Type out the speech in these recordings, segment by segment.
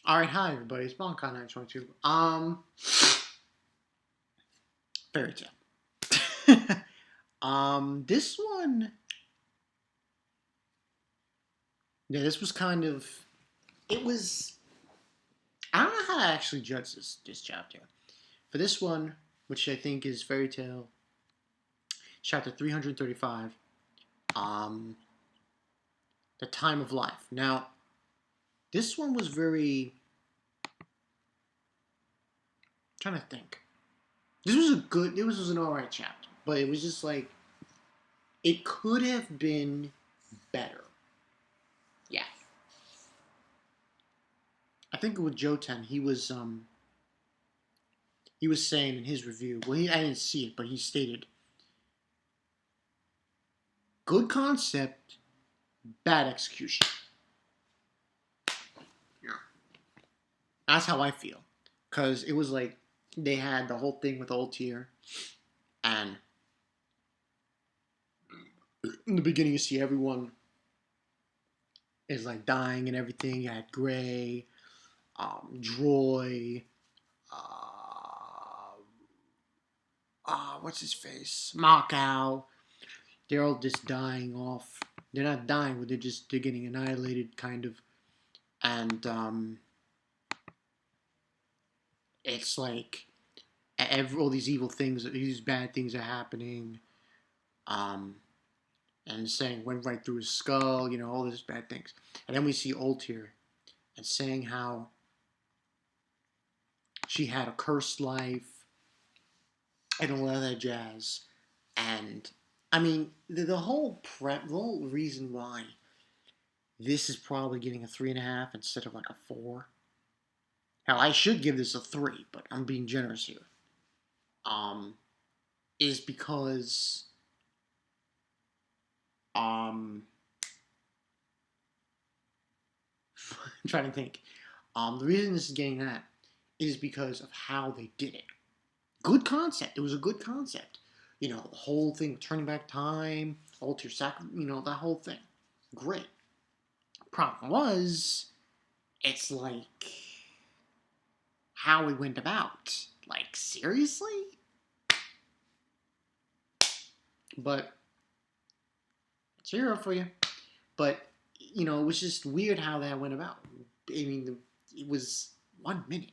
All right, hi everybody. It's Boncon 922. Fairy tale. This one, yeah, this was kind of. It was. I don't know how to actually judge this chapter. For this one, which I think is Fairy Tale, chapter 335. Um, the time of life. Now, this one was very. I'm trying to think. This was a good. This was an alright chapter, but it was just like it could have been better. Yeah. I think with Joten, he was saying in his review. Well, I didn't see it, but he stated, "Good concept, bad execution." Yeah, that's how I feel, because it was like they had the whole thing with ultear, and in the beginning you see everyone is like dying and everything. You had Gray, Droy, what's his face, Markow. They're all just dying off. They're not dying, but they're getting annihilated, kind of. And it's like all these evil things, these bad things are happening. Um, and saying went right through his skull, all these bad things. And then we see Ultear and saying how she had a cursed life and all of that jazz. And I mean, the whole the whole reason why this is probably getting a 3.5 instead of like a 4. Hell, I should give this a 3, but I'm being generous here. Um, is because um, I'm trying to think. The reason this is getting that is because of how they did it. Good concept. It was a good concept. The whole thing, turning back time, alter that whole thing. Great. Problem was, it's like how it went about. Like, seriously? But it's here for you. But, it was just weird how that went about. I mean, it was 1 minute.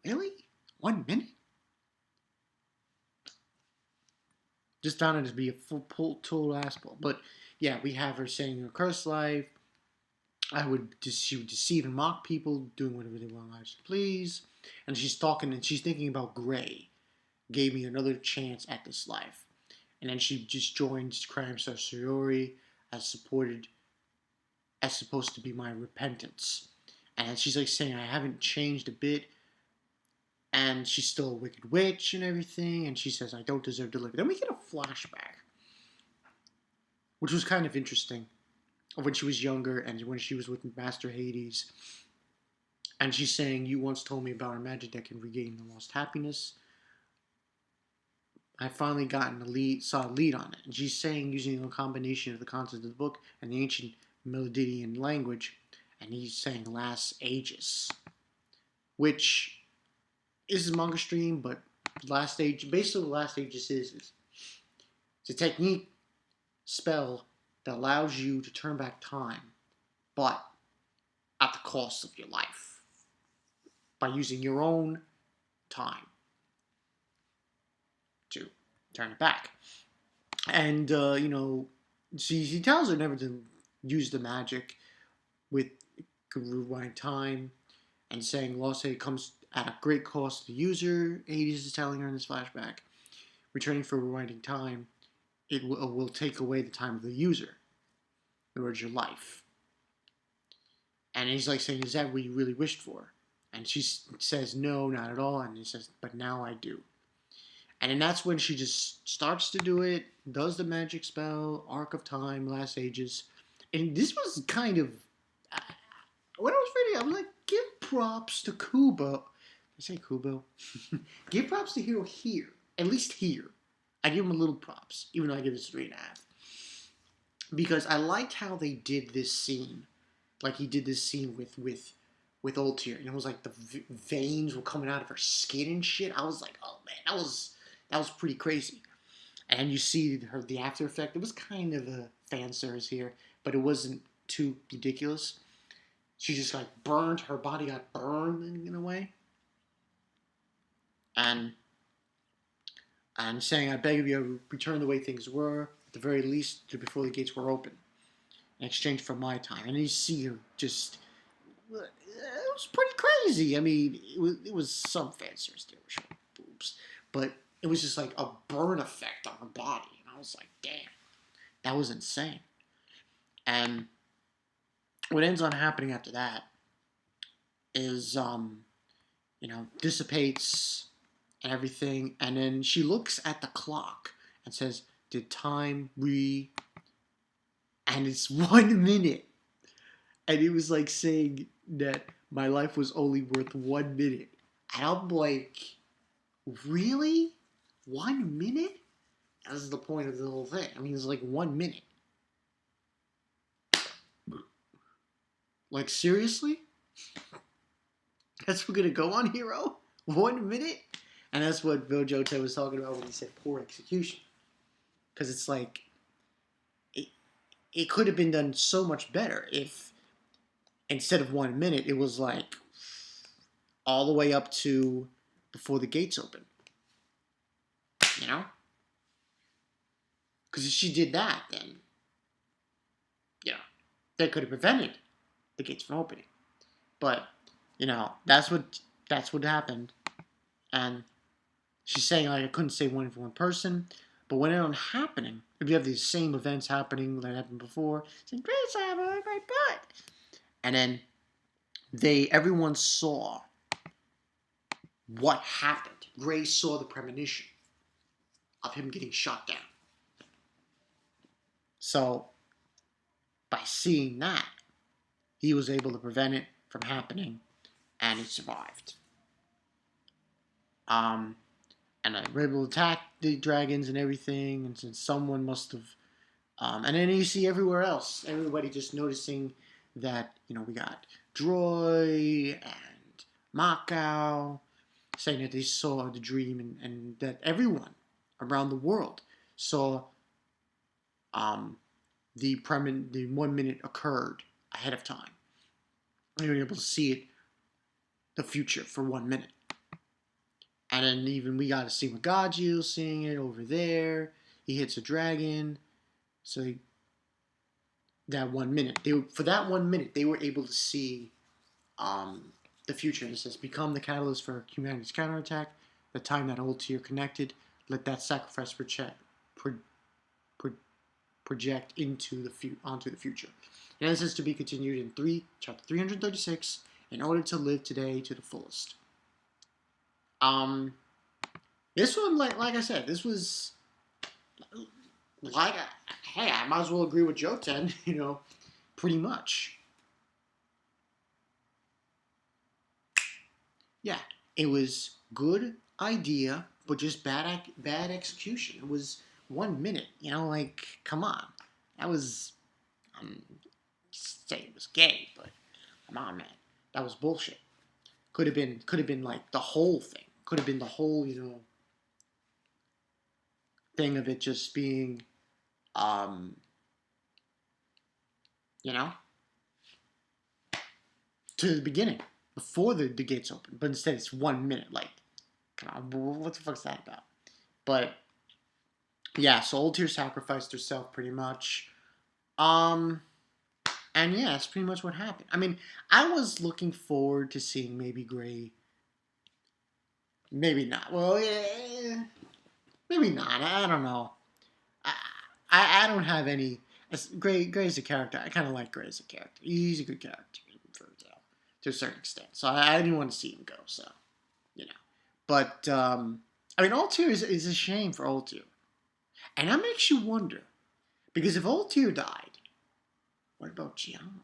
Really? 1 minute? Just found it to be a total asshole. But yeah, we have her saying her cursed life. She would deceive and mock people, doing whatever they want lives to please. And she's talking and she's thinking about Gray. Gave me another chance at this life. And then she just joins Crime Sorcery as supposed to be my repentance. And she's like saying, I haven't changed a bit. And she's still a wicked witch and everything. And she says, I don't deserve to live. Then we get a flashback, which was kind of interesting, of when she was younger and when she was with Master Hades. And she's saying, you once told me about a magic that can regain the lost happiness. I finally saw a lead on it. And she's saying, using a combination of the content of the book and the ancient Melodidian language, and he's saying last ages, which is a manga stream, but basically what last ages is it's a technique spell that allows you to turn back time, but at the cost of your life, by using your own time to turn it back. And, she tells her never to use the magic with rewind time, and saying lost state comes at a great cost to the user. Hades is telling her in this flashback, returning for rewinding time, it will take away the time of the user. In other words, your life. And he's like saying, is that what you really wished for? And she says, no, not at all. And he says, but now I do. And then that's when she just starts to do it, does the magic spell, Arc of Time, Last Ages. And this was kind of, when I was reading, I was like, give props to Kubo. Did I say Kubo? Give props to Hero here. At least here. I give him a little props, even though I give this 3.5. Because I liked how they did this scene. Like he did this scene with with ultear, and it was like the veins were coming out of her skin and shit. I was like, oh man, that was pretty crazy. And you see the after effect. It was kind of a fan service here, but it wasn't too ridiculous. She just like burned. Her body got burned in a way, and saying, "I beg of you, return the way things were, at the very least, to before the gates were open, in exchange for my time." And you see her just. It was pretty crazy. I mean, it was some fan service there, with boobs, but it was just like a burn effect on her body, and I was like, damn, that was insane. And what ends on happening after that is, dissipates and everything, and then she looks at the clock and says, "Did time And it's 1 minute, and it was like saying that my life was only worth 1 minute, and I'm like, really, 1 minute? That's the point of the whole thing. I mean, it's like 1 minute. Like, seriously? That's what we're gonna go on, hero? 1 minute? And that's what Bill Jote was talking about when he said poor execution. Because it's like, it could have been done so much better if, instead of 1 minute, it was like all the way up to before the gates open. You know? Because if she did that, then, that could have prevented the gates from opening. But, that's what happened. And she's saying, like, I couldn't say one for one person. But when it was happening, if you have these same events happening that happened before, saying, "Grace, I have a great butt." And then everyone saw what happened. Grace saw the premonition of him getting shot down. So, by seeing that, he was able to prevent it from happening, and he survived. And they were able to attack the dragons and everything, and since someone must have, and then you see everywhere else, everybody just noticing that, we got Droy and Macau saying that they saw the dream, and that everyone around the world saw the 1 minute occurred ahead of time. They were able to see it, the future, for 1 minute. And then even we got to see Magagio seeing it over there. He hits a dragon. So that 1 minute, for that 1 minute, they were able to see the future. And it says, become the catalyst for humanity's counterattack. The time that ultear connected, let that sacrifice project onto the future. And this is to be continued in chapter 336, in order to live today to the fullest. This one, like I said, this was like, hey, I might as well agree with Joten, pretty much. Yeah, it was good idea, but just bad execution. It was 1 minute, come on. That was, say it was gay, but come on, man, that was bullshit. Could have been like the whole thing. Could have been the whole, thing of it just being, to the beginning, before the gates open. But instead it's 1 minute. Like, come on, what the fuck's that about? But, yeah, so ultear sacrificed herself pretty much. And yeah, that's pretty much what happened. I mean, I was looking forward to seeing maybe Gray. Maybe not. Well, yeah, maybe not. I don't know. I don't have any. Gray's a character. I kind of like Gray as a character. He's a good character to a certain extent. So I didn't want to see him go. So, But, I mean, ultear is a shame for ultear. And that makes you wonder. Because if ultear died, what about Gianna?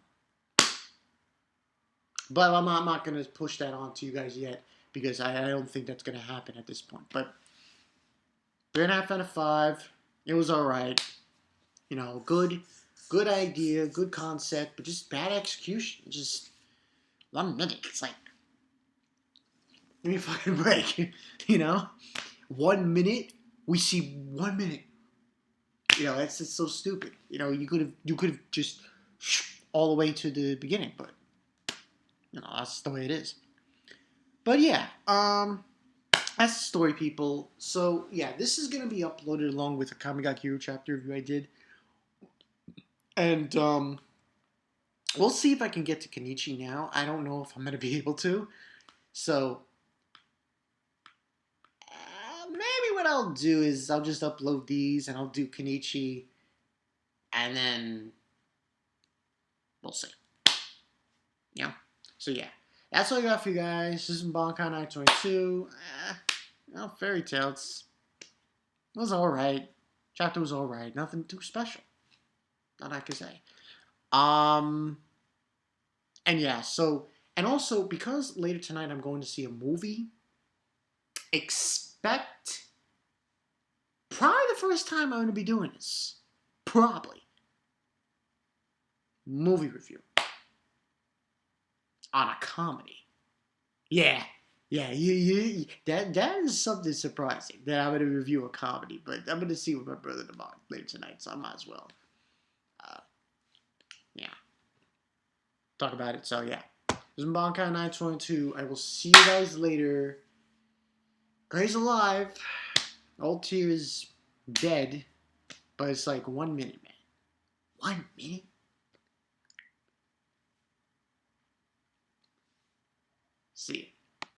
But I'm not going to push that on to you guys yet, because I don't think that's going to happen at this point. But 3.5 out of 5. It was alright. Good idea, good concept, but just bad execution. Just, 1 minute. It's like, give me a fucking break. You know, 1 minute. We see 1 minute. You know, that's just so stupid. You know, you could have just all the way to the beginning, but you know that's the way it is. But yeah, that's the story, people. So yeah, this is gonna be uploaded along with a Kamigaki Hero chapter review I did, and we'll see if I can get to Kenichi now. I don't know if I'm gonna be able to. So maybe what I'll do is I'll just upload these and I'll do Kenichi, and then we'll see. Yeah. So yeah, that's all I got for you guys. This is Bankai 922. Fairy Tail. It was all right. Chapter was all right. Nothing too special. Not I could say. Um, and yeah. So and also because later tonight I'm going to see a movie. Expect probably the first time I'm going to be doing this. Probably movie review on a comedy. Yeah, yeah, that is something surprising that I'm going to review a comedy, but I'm going to see with my brother tomorrow later tonight, so I might as well, uh, yeah, talk about it. So yeah, this is Bankai 922. I will see you guys later. Gray's alive. Ultear is dead, but it's like 1 minute, man. 1 minute.